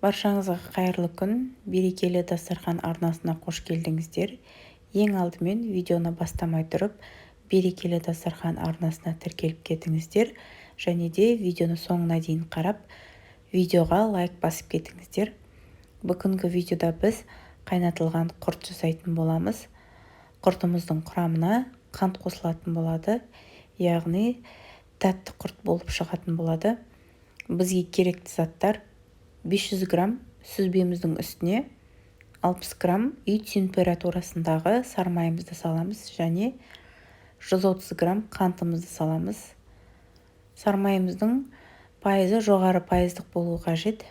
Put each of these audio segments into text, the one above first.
Баршаңызға қайырлы күн, берекелі дастархан арнасына қош келдіңіздер. Ең алдымен видеоны бастамай тұрып, берекелі дастархан арнасына тіркеліп кетіңіздер. Және де видеоны соңына дейін қарап, видеоға лайк басып кетіңіздер. Бүгінгі видеода біз қайнатылған құрт жасайтын боламыз. Құртымыздың құрамына қант қосылатын болады, яғни тәтті құрт болып шығатын болады. Бізге керекті заттар: 500 грамм сүзбеміздің үстіне 60 грамм үй температурасындағы сармайымызды саламыз және 130 грамм қантымызды саламыз. Сармайымыздың пайызы жоғары пайыздық болуы қажет.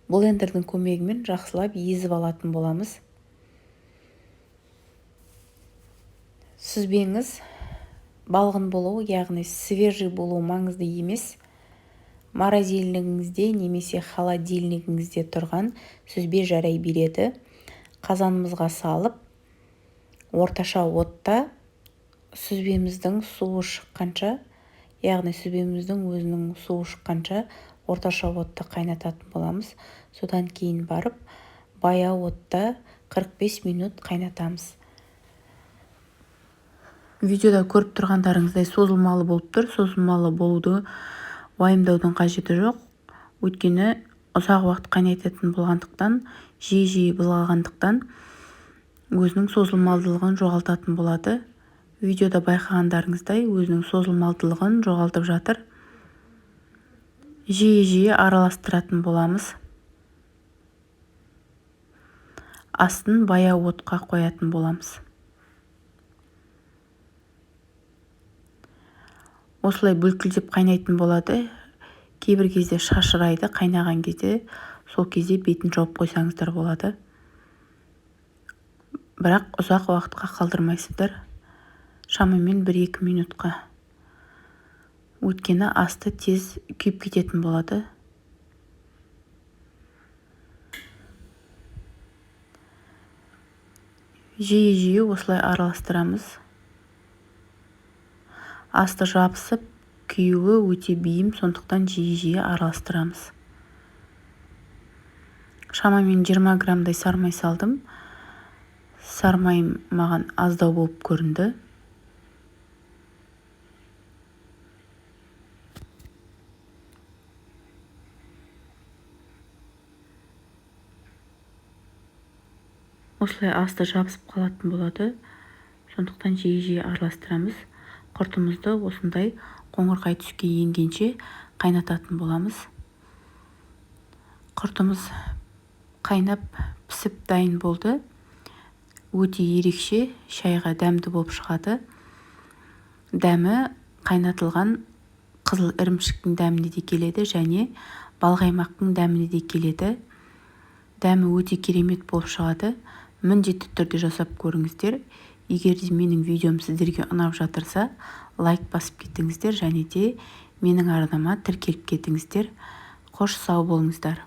Блендердің көмегімен жақсылап езіп алатын боламыз. Сүзбеңіз балғын болуы, яғни свежий болуы маңызды емес. Морозильнигіңізде немесе холодильнигіңізде тұрған сүзбе жарай береді. Қазанымызға салып, орташа отта сүзбеміздің суы шыққанша, яғни сүзбеміздің өзінің суы шыққанша орташа отта қайнататын боламыз. Содан кейін барып, баяу отта 45 минут қайнатамыз. Видеода көріп тұрғандарыңыздай созылмалы болып тұр. Созылмалы болуды уайымдаудың қажеті жоқ. Өйткені ұзақ уақыт қайнататын болғандықтан, жиі былғағандықтан өзінің созылмалдылығын жоғалтатын болады. Видеода байқағандарыңыздай өзінің созылмалдылығын жоғалтып жатыр. Жиі араластыратын боламыз. Астын баяу отқа қоятын боламыз. Осылай бүлкілдеп қайнайтын болады. Кейбір кезде шашырайды, қайнаған кезде сол кезде бетін жауып қойсаңыздар болады. Бірақ ұзақ уақытқа қалдырмайсыздар. Шамамен 1-2 минутқа. Өйткені асты тез күйіп кететін болады. Жиі осылай араластырамыз. Асты жабысып, күйуі өте бейім, сондықтан жиі араластырамыз. Шамамен 20 граммдай сармай салдым. Сармайым маған аздау болып көрінді. Осылай асты жабысып қалатын болады. Сондықтан жиі араластырамыз. Құртымызды осындай қоңырқай түске енгенше қайнататын боламыз. Құртымыз қайнап пісіп дайын болды. Өте ерекше, шайға дәмді болып шығады. Дәмі қайнатылған қызыл ірімшіктің дәміне де келеді және балқаймақтың дәміне де келеді. Дәмі өте керемет болып шығады. Міндетті түрде жасап көріңіздер. Егер де менің видеом сіздерге ұнап жатырса, лайк басып кетіңіздер және де менің арнама тіркеліп кетіңіздер. Қош сау болыңыздар.